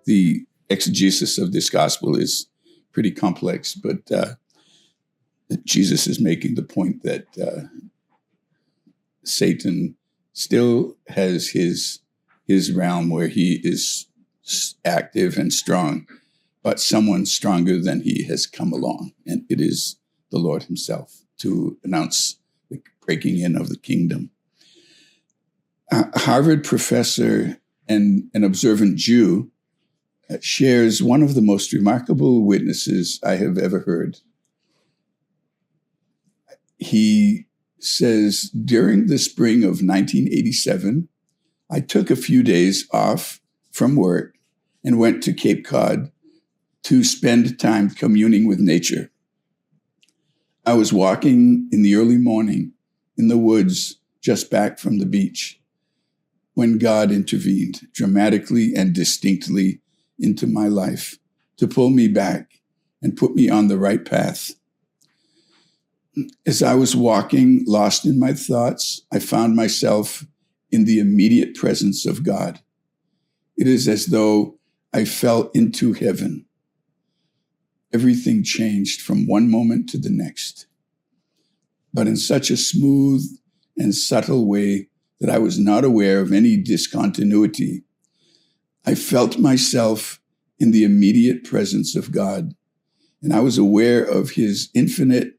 The exegesis of this gospel is pretty complex, but Jesus is making the point that Satan still has his realm where he is active and strong, but someone stronger than he has come along, and it is the Lord himself to announce the breaking in of the kingdom. A Harvard professor and an observant Jew shares one of the most remarkable witnesses I have ever heard. He says, during the spring of 1987, I took a few days off from work and went to Cape Cod to spend time communing with nature. I was walking in the early morning in the woods just back from the beach when God intervened dramatically and distinctly into my life to pull me back and put me on the right path. As I was walking, lost in my thoughts, I found myself in the immediate presence of God. It is as though I fell into heaven. Everything changed from one moment to the next, but in such a smooth and subtle way that I was not aware of any discontinuity. I felt myself in the immediate presence of God, and I was aware of his infinite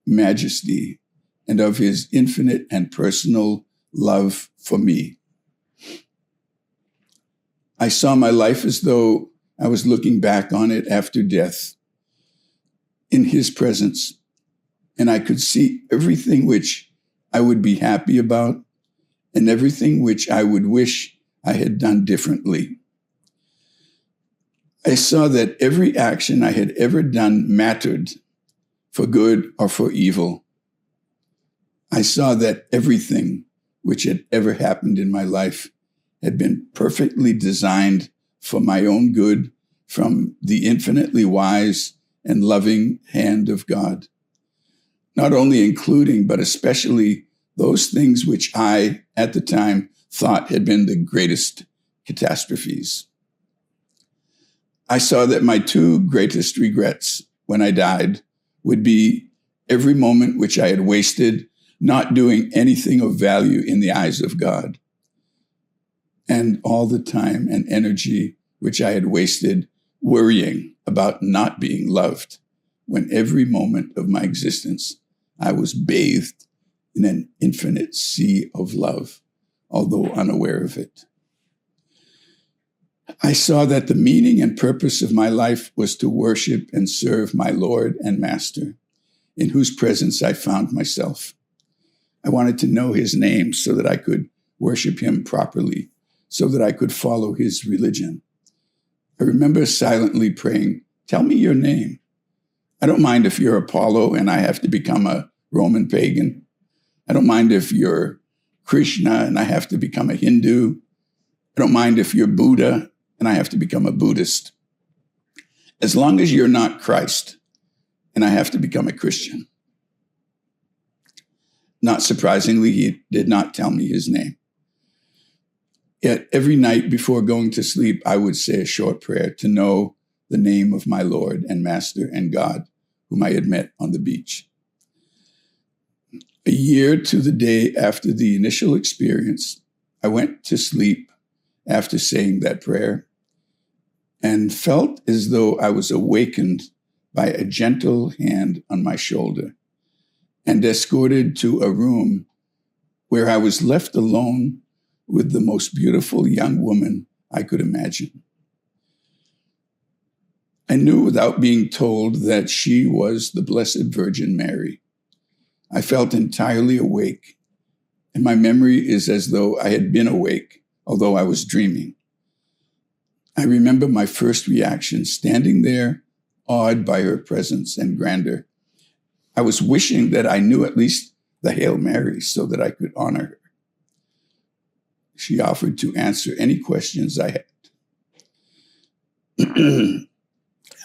majesty and of his infinite and personal love for me. I saw my life as though I was looking back on it after death in his presence, and I could see everything which I would be happy about and everything which I would wish I had done differently. I saw that every action I had ever done mattered, for good or for evil. I saw that everything which had ever happened in my life had been perfectly designed for my own good from the infinitely wise and loving hand of God, not only including, but especially those things which I, at the time, thought had been the greatest catastrophes. I saw that my two greatest regrets when I died would be every moment which I had wasted not doing anything of value in the eyes of God, and all the time and energy which I had wasted worrying about not being loved, when every moment of my existence I was bathed in an infinite sea of love, although unaware of it. I saw that the meaning and purpose of my life was to worship and serve my Lord and Master, in whose presence I found myself. I wanted to know his name so that I could worship him properly, so that I could follow his religion. I remember silently praying, "Tell me your name. I don't mind if you're Apollo and I have to become a Roman pagan. I don't mind if you're Krishna and I have to become a Hindu. I don't mind if you're Buddha and I have to become a Buddhist. As long as you're not Christ and I have to become a Christian." Not surprisingly, he did not tell me his name. Yet every night before going to sleep, I would say a short prayer to know the name of my Lord and Master and God, whom I had met on the beach. A year to the day after the initial experience, I went to sleep after saying that prayer and felt as though I was awakened by a gentle hand on my shoulder and escorted to a room where I was left alone with the most beautiful young woman I could imagine. I knew without being told that she was the Blessed Virgin Mary. I felt entirely awake, and my memory is as though I had been awake, although I was dreaming. I remember my first reaction, standing there, awed by her presence and grandeur. I was wishing that I knew at least the Hail Mary so that I could honor her. She offered to answer any questions I had.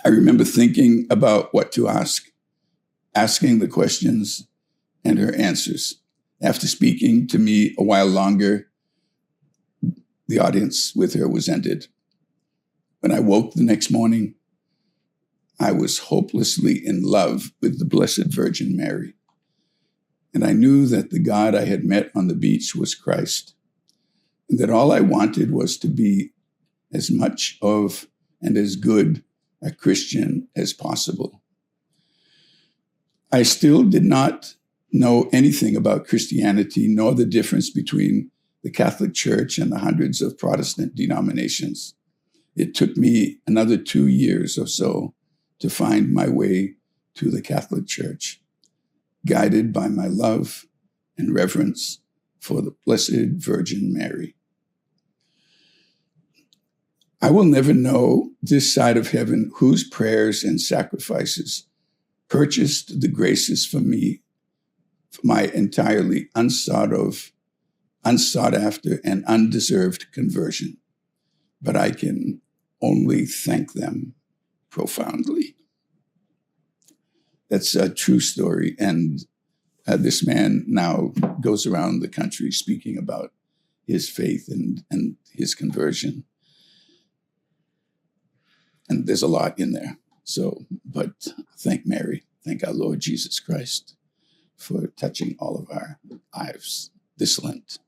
I remember thinking about what to ask, asking the questions and her answers. After speaking to me a while longer, the audience with her was ended. When I woke the next morning, I was hopelessly in love with the Blessed Virgin Mary. And I knew that the God I had met on the beach was Christ, and that all I wanted was to be as much of and as good a Christian as possible. I still did not know anything about Christianity, nor the difference between the Catholic Church and the hundreds of Protestant denominations. It took me another 2 years or so to find my way to the Catholic Church, guided by my love and reverence for the Blessed Virgin Mary. I will never know this side of heaven whose prayers and sacrifices purchased the graces for me, for my entirely unsought after, and undeserved conversion. But I can only thank them profoundly. That's a true story. And this man now goes around the country speaking about his faith and his conversion. And there's a lot in there. So, but thank Mary, thank our Lord Jesus Christ for touching all of our lives this Lent.